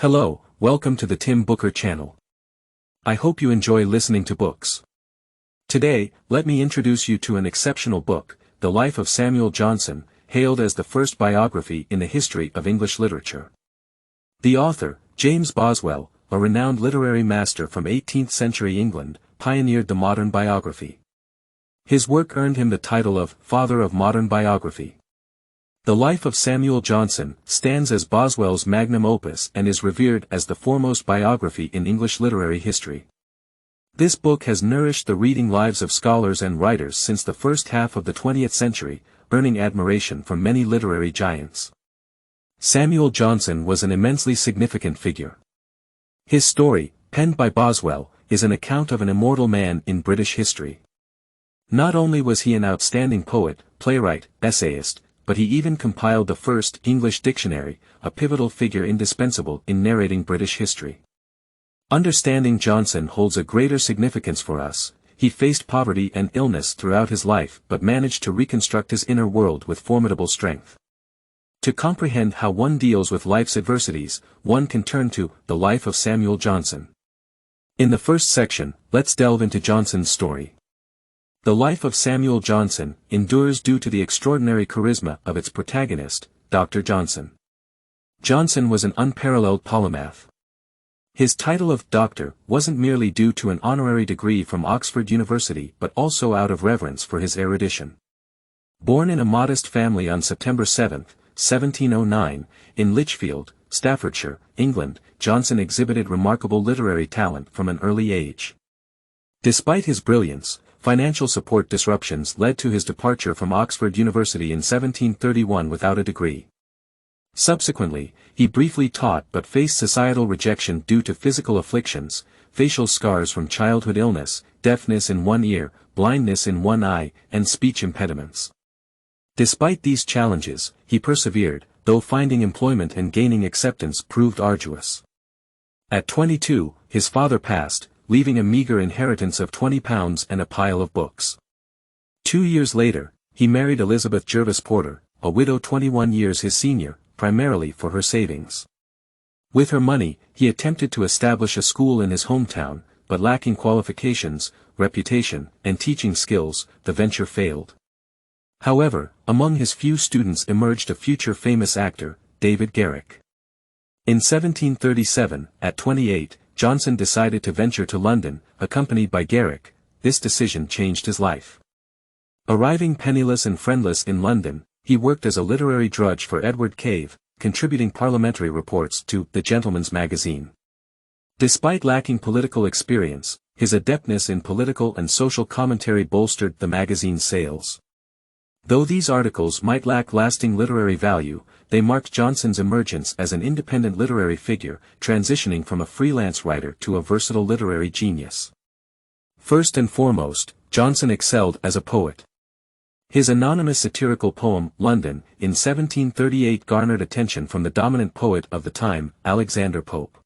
Hello, welcome to the Tim Booker channel. I hope you enjoy listening to books. Today, let me introduce you to an exceptional book, The Life of Samuel Johnson, hailed as the first biography in the history of English literature. The author, James Boswell, a renowned literary master from 18th century England, pioneered the modern biography. His work earned him the title of Father of Modern Biography. The Life of Samuel Johnson stands as Boswell's magnum opus and is revered as the foremost biography in English literary history. This book has nourished the reading lives of scholars and writers since the first half of the 20th century, earning admiration from many literary giants. Samuel Johnson was an immensely significant figure. His story, penned by Boswell, is an account of an immortal man in British history. Not only was he an outstanding poet, playwright, essayist, but he even compiled the first English dictionary, a pivotal figure indispensable in narrating British history. Understanding Johnson holds a greater significance for us. He faced poverty and illness throughout his life but managed to reconstruct his inner world with formidable strength. To comprehend how one deals with life's adversities, one can turn to The Life of Samuel Johnson. In the first section, let's delve into Johnson's story. The Life of Samuel Johnson endures due to the extraordinary charisma of its protagonist, Dr. Johnson. Johnson was an unparalleled polymath. His title of doctor wasn't merely due to an honorary degree from Oxford University but also out of reverence for his erudition. Born in a modest family on September 7, 1709, in Lichfield, Staffordshire, England, Johnson exhibited remarkable literary talent from an early age. Despite his brilliance, financial support disruptions led to his departure from Oxford University in 1731 without a degree. Subsequently, he briefly taught but faced societal rejection due to physical afflictions, facial scars from childhood illness, deafness in one ear, blindness in one eye, and speech impediments. Despite these challenges, he persevered, though finding employment and gaining acceptance proved arduous. At 22, his father passed, leaving a meager inheritance of £20 and a pile of books. 2 years later, he married Elizabeth Jervis Porter, a widow 21 years his senior, primarily for her savings. With her money, he attempted to establish a school in his hometown, but lacking qualifications, reputation, and teaching skills, the venture failed. However, among his few students emerged a future famous actor, David Garrick. In 1737, at 28, Johnson decided to venture to London, accompanied by Garrick. This decision changed his life. Arriving penniless and friendless in London, he worked as a literary drudge for Edward Cave, contributing parliamentary reports to The Gentleman's Magazine. Despite lacking political experience, his adeptness in political and social commentary bolstered the magazine's sales. Though these articles might lack lasting literary value, they marked Johnson's emergence as an independent literary figure, transitioning from a freelance writer to a versatile literary genius. First and foremost, Johnson excelled as a poet. His anonymous satirical poem, London, in 1738 garnered attention from the dominant poet of the time, Alexander Pope.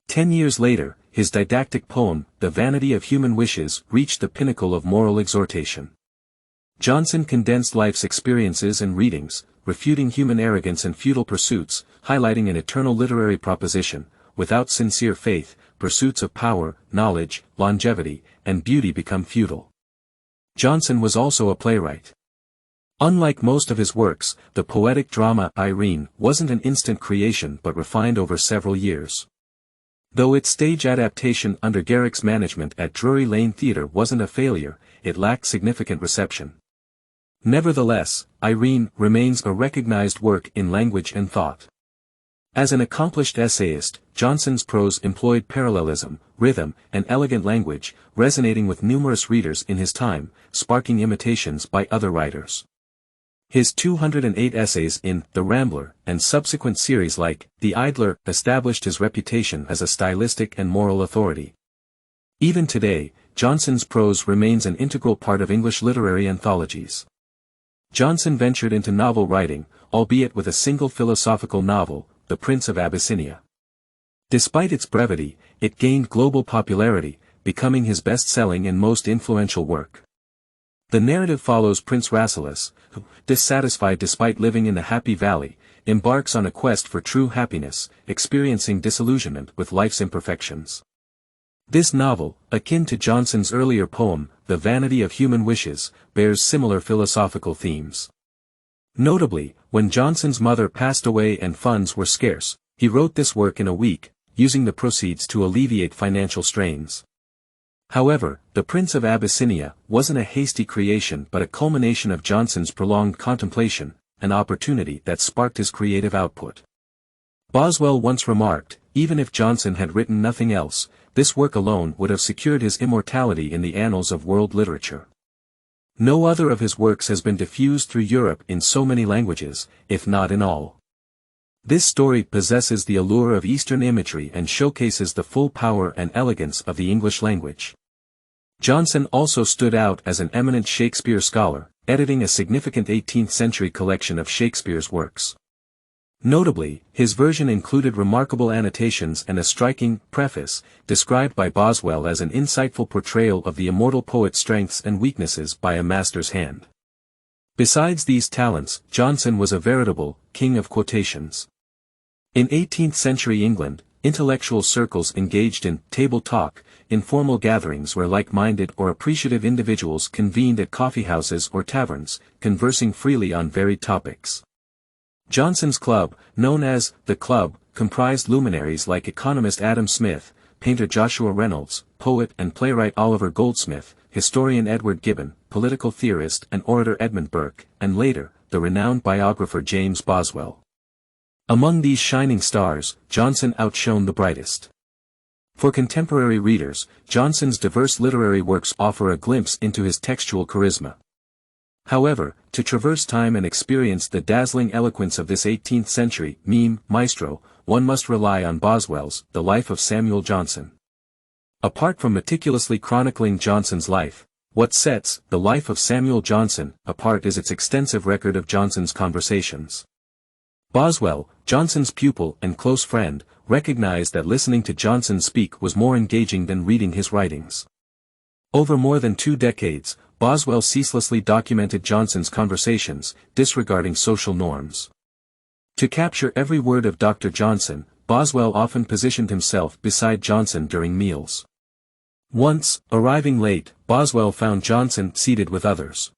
10 years later, his didactic poem, The Vanity of Human Wishes, reached the pinnacle of moral exhortation. Johnson condensed life's experiences and readings, refuting human arrogance and futile pursuits, highlighting an eternal literary proposition: without sincere faith, pursuits of power, knowledge, longevity, and beauty become futile. Johnson was also a playwright. Unlike most of his works, the poetic drama Irene wasn't an instant creation but refined over several years. Though its stage adaptation under Garrick's management at Drury Lane Theatre wasn't a failure, it lacked significant reception. Nevertheless, Irene remains a recognized work in language and thought. As an accomplished essayist, Johnson's prose employed parallelism, rhythm, and elegant language, resonating with numerous readers in his time, sparking imitations by other writers. His 208 essays in The Rambler and subsequent series like The Idler established his reputation as a stylistic and moral authority. Even today, Johnson's prose remains an integral part of English literary anthologies. Johnson ventured into novel writing, albeit with a single philosophical novel, The Prince of Abyssinia. Despite its brevity, it gained global popularity, becoming his best-selling and most influential work. The narrative follows Prince Rasselas, who, dissatisfied despite living in the Happy Valley, embarks on a quest for true happiness, experiencing disillusionment with life's imperfections. This novel, akin to Johnson's earlier poem, The Vanity of Human Wishes, bears similar philosophical themes. Notably, when Johnson's mother passed away and funds were scarce, he wrote this work in a week, using the proceeds to alleviate financial strains. However, The Prince of Abyssinia wasn't a hasty creation but a culmination of Johnson's prolonged contemplation, an opportunity that sparked his creative output. Boswell once remarked, even if Johnson had written nothing else, this work alone would have secured his immortality in the annals of world literature. No other of his works has been diffused through Europe in so many languages, if not in all. This story possesses the allure of Eastern imagery and showcases the full power and elegance of the English language. Johnson also stood out as an eminent Shakespeare scholar, editing a significant 18th-century collection of Shakespeare's works. Notably, his version included remarkable annotations and a striking preface, described by Boswell as an insightful portrayal of the immortal poet's strengths and weaknesses by a master's hand. Besides these talents, Johnson was a veritable king of quotations. In 18th-century England, intellectual circles engaged in table talk, informal gatherings where like-minded or appreciative individuals convened at coffeehouses or taverns, conversing freely on varied topics. Johnson's club, known as the Club, comprised luminaries like economist Adam Smith, painter Joshua Reynolds, poet and playwright Oliver Goldsmith, historian Edward Gibbon, political theorist and orator Edmund Burke, and later, the renowned biographer James Boswell. Among these shining stars, Johnson outshone the brightest. For contemporary readers, Johnson's diverse literary works offer a glimpse into his textual charisma. However, to traverse time and experience the dazzling eloquence of this 18th-century meme maestro, one must rely on Boswell's The Life of Samuel Johnson. Apart from meticulously chronicling Johnson's life, what sets The Life of Samuel Johnson apart is its extensive record of Johnson's conversations. Boswell, Johnson's pupil and close friend, recognized that listening to Johnson speak was more engaging than reading his writings. Over more than 2 decades, Boswell ceaselessly documented Johnson's conversations, disregarding social norms. To capture every word of Dr. Johnson, Boswell often positioned himself beside Johnson during meals. Once, arriving late, Boswell found Johnson seated with others.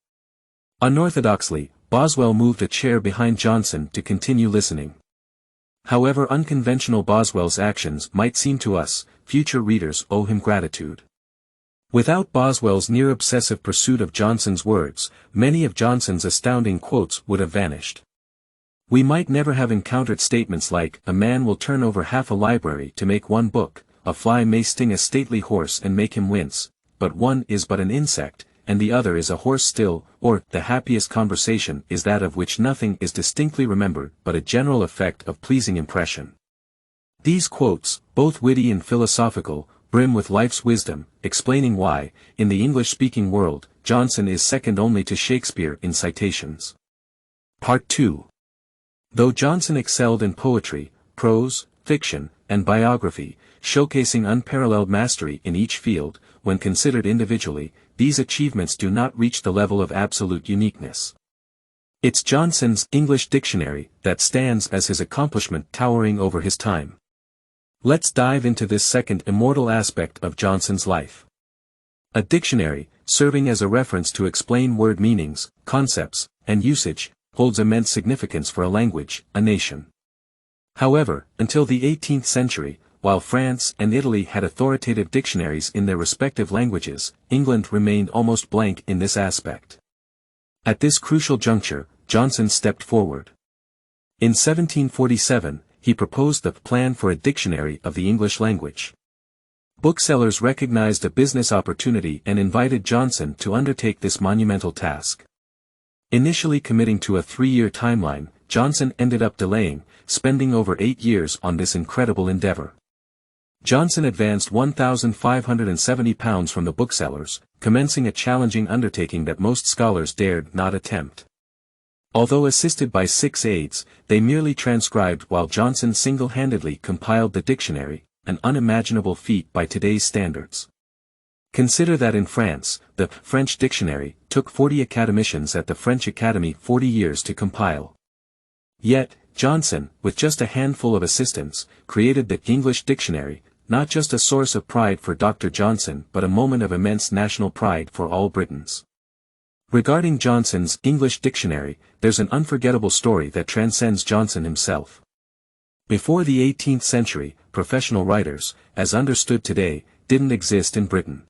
Unorthodoxly, Boswell moved a chair behind Johnson to continue listening. However unconventional Boswell's actions might seem to us, future readers owe him gratitude. Without Boswell's near-obsessive pursuit of Johnson's words, many of Johnson's astounding quotes would have vanished. We might never have encountered statements like, "A man will turn over half a library to make one book, a fly may sting a stately horse and make him wince, but one is but an insect, and the other is a horse still," or, "The happiest conversation is that of which nothing is distinctly remembered but a general effect of pleasing impression." These quotes, both witty and philosophical, brim with life's wisdom, explaining why, in the English-speaking world, Johnson is second only to Shakespeare in citations. Part 2. Though Johnson excelled in poetry, prose, fiction, and biography, showcasing unparalleled mastery in each field, when considered individually, these achievements do not reach the level of absolute uniqueness. It's Johnson's English dictionary that stands as his accomplishment towering over his time. Let's dive into this second immortal aspect of Johnson's life. A dictionary, serving as a reference to explain word meanings, concepts, and usage, holds immense significance for a language, a nation. However, until the 18th century, while France and Italy had authoritative dictionaries in their respective languages, England remained almost blank in this aspect. At this crucial juncture, Johnson stepped forward. In 1747, he proposed the plan for a dictionary of the English language. Booksellers recognized a business opportunity and invited Johnson to undertake this monumental task. Initially committing to a 3-year timeline, Johnson ended up delaying, spending over 8 years on this incredible endeavor. Johnson advanced £1,570 from the booksellers, commencing a challenging undertaking that most scholars dared not attempt. Although assisted by 6 aides, they merely transcribed while Johnson single-handedly compiled the dictionary, an unimaginable feat by today's standards. Consider that in France, the French dictionary took 40 academicians at the French Academy 40 years to compile. Yet, Johnson, with just a handful of assistants, created the English dictionary, not just a source of pride for Dr. Johnson but a moment of immense national pride for all Britons. Regarding Johnson's English dictionary, there's an unforgettable story that transcends Johnson himself. Before the 18th century, professional writers, as understood today, didn't exist in Britain.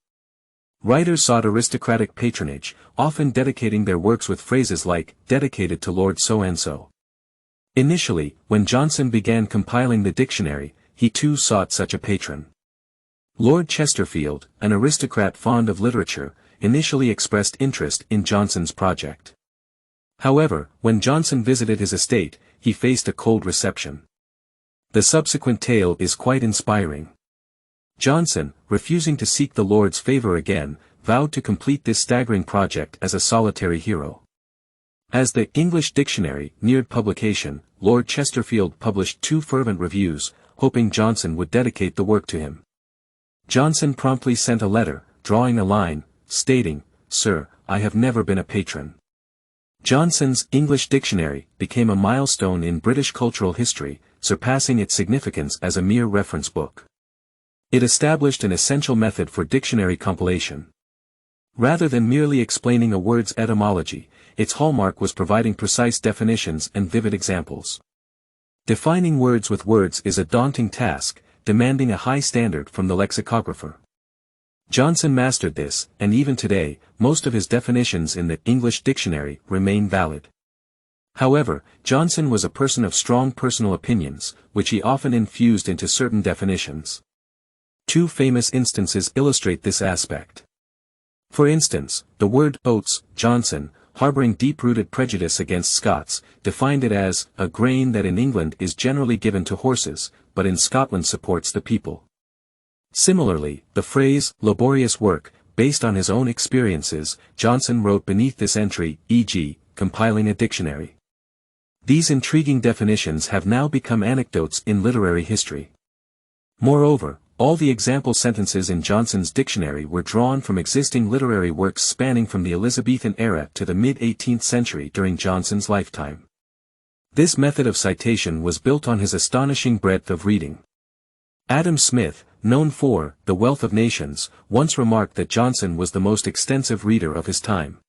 Writers sought aristocratic patronage, often dedicating their works with phrases like, dedicated to Lord so-and-so. Initially, when Johnson began compiling the dictionary, he too sought such a patron. Lord Chesterfield, an aristocrat fond of literature, initially expressed interest in Johnson's project. However, when Johnson visited his estate, he faced a cold reception. The subsequent tale is quite inspiring. Johnson, refusing to seek the Lord's favor again, vowed to complete this staggering project as a solitary hero. As the English dictionary neared publication, Lord Chesterfield published 2 fervent reviews, hoping Johnson would dedicate the work to him. Johnson promptly sent a letter, drawing a line, stating, "Sir, I have never been a patron." Johnson's English dictionary became a milestone in British cultural history, surpassing its significance as a mere reference book. It established an essential method for dictionary compilation. Rather than merely explaining a word's etymology, its hallmark was providing precise definitions and vivid examples. Defining words with words is a daunting task, demanding a high standard from the lexicographer. Johnson mastered this, and even today, most of his definitions in the English dictionary remain valid. However, Johnson was a person of strong personal opinions, which he often infused into certain definitions. 2 famous instances illustrate this aspect. For instance, the word oats, Johnson, harboring deep-rooted prejudice against Scots, defined it as a grain that in England is generally given to horses, but in Scotland supports the people. Similarly, the phrase laborious work, based on his own experiences, Johnson wrote beneath this entry, e.g., compiling a dictionary. These intriguing definitions have now become anecdotes in literary history. Moreover, all the example sentences in Johnson's dictionary were drawn from existing literary works spanning from the Elizabethan era to the mid-18th century during Johnson's lifetime. This method of citation was built on his astonishing breadth of reading. Adam Smith, known for The Wealth of Nations, once remarked that Johnson was the most extensive reader of his time.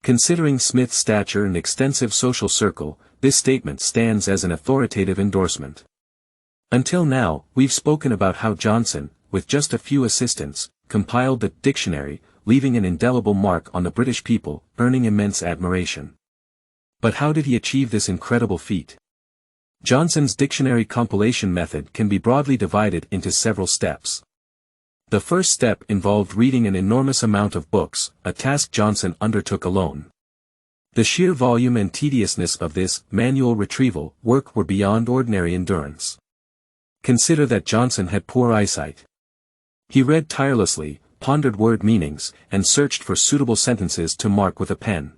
Considering Smith's stature and extensive social circle, this statement stands as an authoritative endorsement. Until now, we've spoken about how Johnson, with just a few assistants, compiled the dictionary, leaving an indelible mark on the British people, earning immense admiration. But how did he achieve this incredible feat? Johnson's dictionary compilation method can be broadly divided into several steps. The first step involved reading an enormous amount of books, a task Johnson undertook alone. The sheer volume and tediousness of this manual retrieval work were beyond ordinary endurance. Consider that Johnson had poor eyesight. He read tirelessly, pondered word meanings, and searched for suitable sentences to mark with a pen.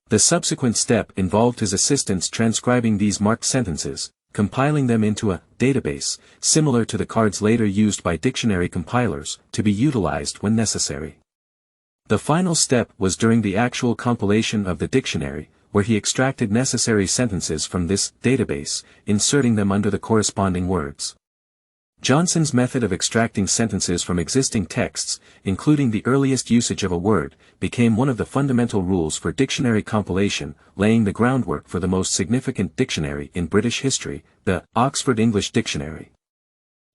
The subsequent step involved his assistants transcribing these marked sentences, compiling them into a database, similar to the cards later used by dictionary compilers, to be utilized when necessary. The final step was during the actual compilation of the dictionary, where he extracted necessary sentences from this database, inserting them under the corresponding words. Johnson's method of extracting sentences from existing texts, including the earliest usage of a word, became one of the fundamental rules for dictionary compilation, laying the groundwork for the most significant dictionary in British history, the Oxford English Dictionary.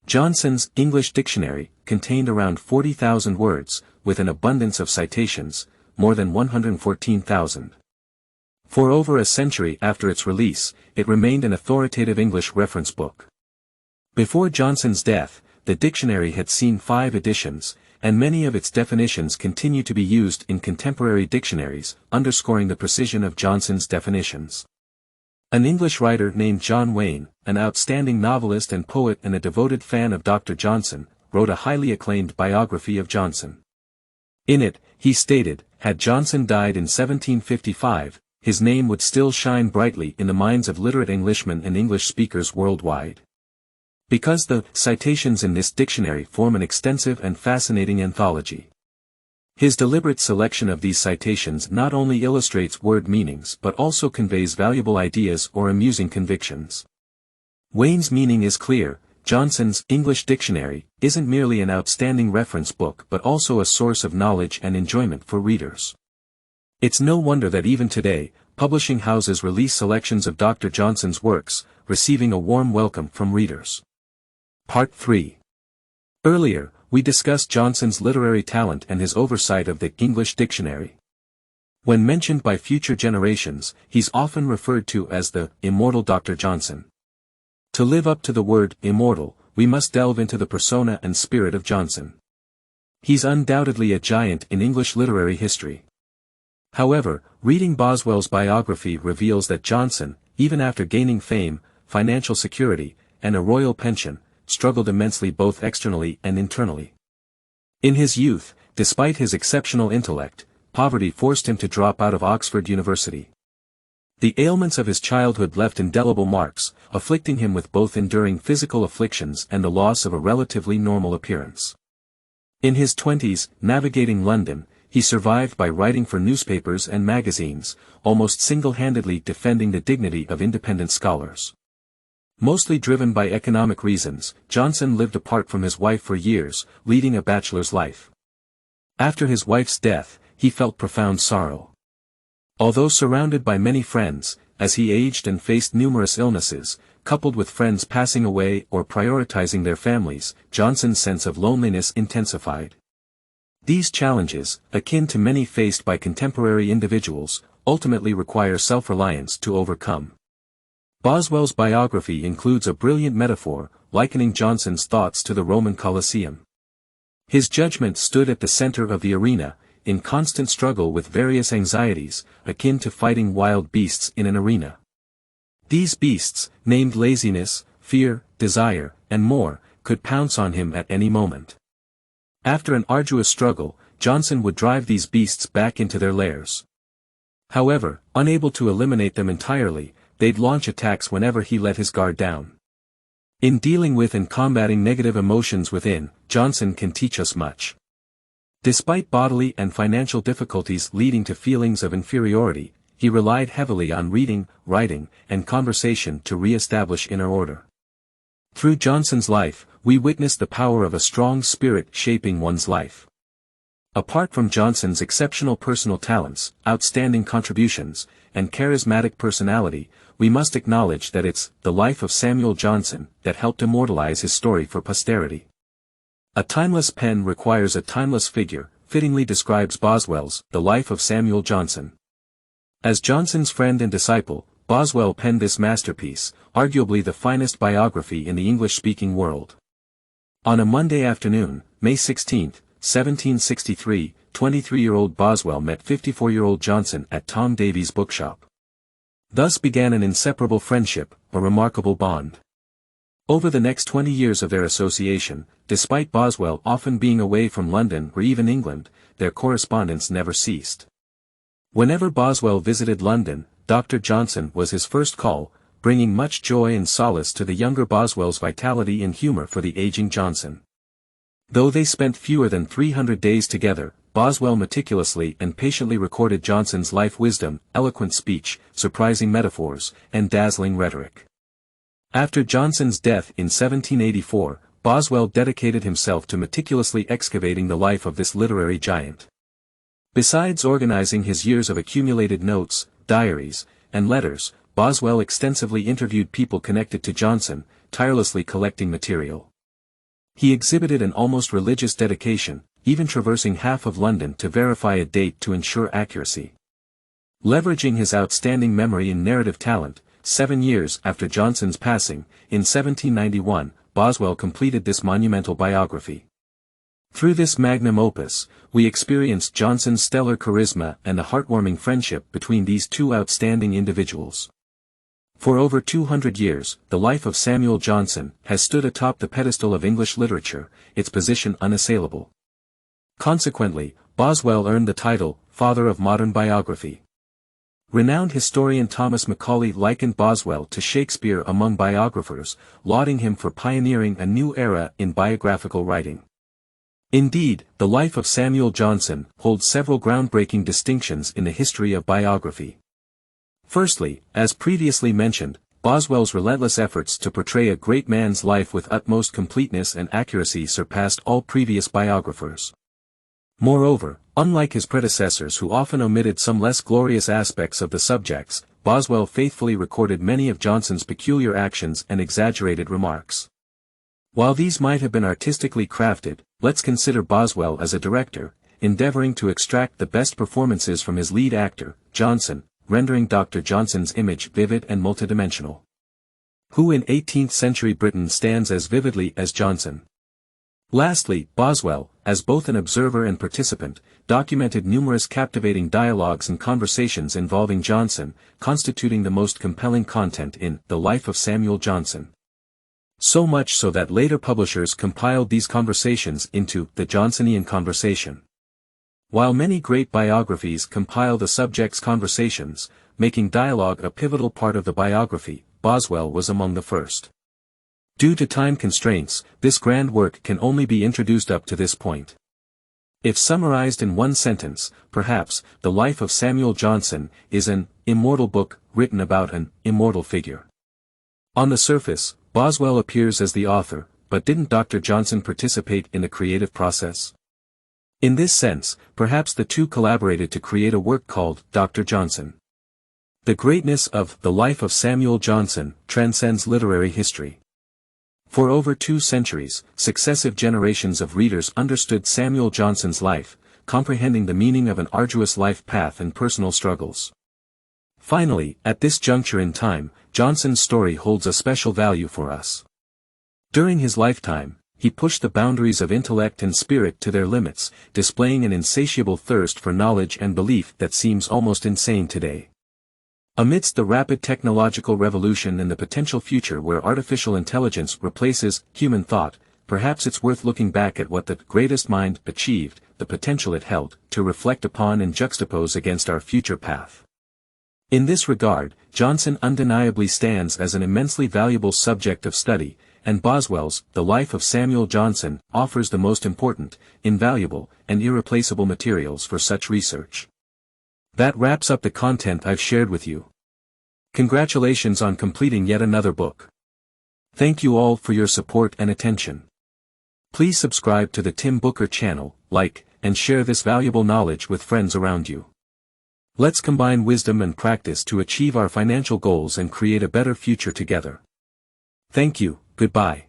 Johnson's English Dictionary contained around 40,000 words, with an abundance of citations, more than 114,000. For over a century after its release, it remained an authoritative English reference book. Before Johnson's death, the dictionary had seen 5 editions, and many of its definitions continue to be used in contemporary dictionaries, underscoring the precision of Johnson's definitions. An English writer named John Wayne, an outstanding novelist and poet and a devoted fan of Dr. Johnson, wrote a highly acclaimed biography of Johnson. In it, he stated, had Johnson died in 1755, his name would still shine brightly in the minds of literate Englishmen and English speakers worldwide. Because the citations in this dictionary form an extensive and fascinating anthology. His deliberate selection of these citations not only illustrates word meanings but also conveys valuable ideas or amusing convictions. Wayne's meaning is clear. Johnson's English Dictionary isn't merely an outstanding reference book but also a source of knowledge and enjoyment for readers. It's no wonder that even today, publishing houses release selections of Dr. Johnson's works, receiving a warm welcome from readers. Part 3. Earlier, we discussed Johnson's literary talent and his oversight of the English Dictionary. When mentioned by future generations, he's often referred to as the immortal Dr. Johnson. To live up to the word immortal, we must delve into the persona and spirit of Johnson. He's undoubtedly a giant in English literary history. However, reading Boswell's biography reveals that Johnson, even after gaining fame, financial security, and a royal pension, struggled immensely both externally and internally. In his youth, despite his exceptional intellect, poverty forced him to drop out of Oxford University. The ailments of his childhood left indelible marks, afflicting him with both enduring physical afflictions and the loss of a relatively normal appearance. In his 20s, navigating London, he survived by writing for newspapers and magazines, almost single-handedly defending the dignity of independent scholars. Mostly driven by economic reasons, Johnson lived apart from his wife for years, leading a bachelor's life. After his wife's death, he felt profound sorrow. Although surrounded by many friends, as he aged and faced numerous illnesses, coupled with friends passing away or prioritizing their families, Johnson's sense of loneliness intensified. These challenges, akin to many faced by contemporary individuals, ultimately require self-reliance to overcome. Boswell's biography includes a brilliant metaphor, likening Johnson's thoughts to the Roman Colosseum. His judgment stood at the center of the arena, in constant struggle with various anxieties, akin to fighting wild beasts in an arena. These beasts, named laziness, fear, desire, and more, could pounce on him at any moment. After an arduous struggle, Johnson would drive these beasts back into their lairs. However, unable to eliminate them entirely, they'd launch attacks whenever he let his guard down. In dealing with and combating negative emotions within, Johnson can teach us much. Despite bodily and financial difficulties leading to feelings of inferiority, he relied heavily on reading, writing, and conversation to re-establish inner order. Through Johnson's life, we witness the power of a strong spirit shaping one's life. Apart from Johnson's exceptional personal talents, outstanding contributions, and charismatic personality, we must acknowledge that it's the life of Samuel Johnson that helped immortalize his story for posterity. A timeless pen requires a timeless figure, fittingly describes Boswell's The Life of Samuel Johnson. As Johnson's friend and disciple, Boswell penned this masterpiece, arguably the finest biography in the English-speaking world. On a Monday afternoon, May 16, 1763, 23-year-old Boswell met 54-year-old Johnson at Tom Davies' bookshop. Thus began an inseparable friendship, a remarkable bond. Over the next 20 years of their association, despite Boswell often being away from London or even England, their correspondence never ceased. Whenever Boswell visited London, Dr. Johnson was his first call, bringing much joy and solace to the younger Boswell's vitality and humor for the aging Johnson. Though they spent fewer than 300 days together, Boswell meticulously and patiently recorded Johnson's life wisdom, eloquent speech, surprising metaphors, and dazzling rhetoric. After Johnson's death in 1784, Boswell dedicated himself to meticulously excavating the life of this literary giant. Besides organizing his years of accumulated notes, diaries, and letters, Boswell extensively interviewed people connected to Johnson, tirelessly collecting material. He exhibited an almost religious dedication, even traversing half of London to verify a date to ensure accuracy. Leveraging his outstanding memory and narrative talent, 7 years after Johnson's passing, in 1791, Boswell completed this monumental biography. Through this magnum opus, we experienced Johnson's stellar charisma and the heartwarming friendship between these two outstanding individuals. For over 200 years, the life of Samuel Johnson has stood atop the pedestal of English literature, its position unassailable. Consequently, Boswell earned the title, Father of Modern Biography. Renowned historian Thomas Macaulay likened Boswell to Shakespeare among biographers, lauding him for pioneering a new era in biographical writing. Indeed, the life of Samuel Johnson holds several groundbreaking distinctions in the history of biography. Firstly, as previously mentioned, Boswell's relentless efforts to portray a great man's life with utmost completeness and accuracy surpassed all previous biographers. Moreover, unlike his predecessors who often omitted some less glorious aspects of the subjects, Boswell faithfully recorded many of Johnson's peculiar actions and exaggerated remarks. While these might have been artistically crafted, let's consider Boswell as a director, endeavoring to extract the best performances from his lead actor, Johnson, rendering Dr. Johnson's image vivid and multidimensional. Who in 18th-century Britain stands as vividly as Johnson? Lastly, Boswell, as both an observer and participant, documented numerous captivating dialogues and conversations involving Johnson, constituting the most compelling content in The Life of Samuel Johnson. So much so that later publishers compiled these conversations into The Johnsonian Conversation. While many great biographies compile the subject's conversations, making dialogue a pivotal part of the biography, Boswell was among the first. Due to time constraints, this grand work can only be introduced up to this point. If summarized in one sentence, perhaps, The Life of Samuel Johnson is an immortal book written about an immortal figure. On the surface, Boswell appears as the author, but didn't Dr. Johnson participate in the creative process? In this sense, perhaps the two collaborated to create a work called Dr. Johnson. The greatness of The Life of Samuel Johnson transcends literary history. For over 2 centuries, successive generations of readers understood Samuel Johnson's life, comprehending the meaning of an arduous life path and personal struggles. Finally, at this juncture in time, Johnson's story holds a special value for us. During his lifetime, he pushed the boundaries of intellect and spirit to their limits, displaying an insatiable thirst for knowledge and belief that seems almost insane today. Amidst the rapid technological revolution and the potential future where artificial intelligence replaces human thought, perhaps it's worth looking back at what the greatest mind achieved, the potential it held, to reflect upon and juxtapose against our future path. In this regard, Johnson undeniably stands as an immensely valuable subject of study, and Boswell's The Life of Samuel Johnson offers the most important, invaluable, and irreplaceable materials for such research. That wraps up the content I've shared with you. Congratulations on completing yet another book. Thank you all for your support and attention. Please subscribe to the Tim Booker channel, like, and share this valuable knowledge with friends around you. Let's combine wisdom and practice to achieve our financial goals and create a better future together. Thank you, goodbye.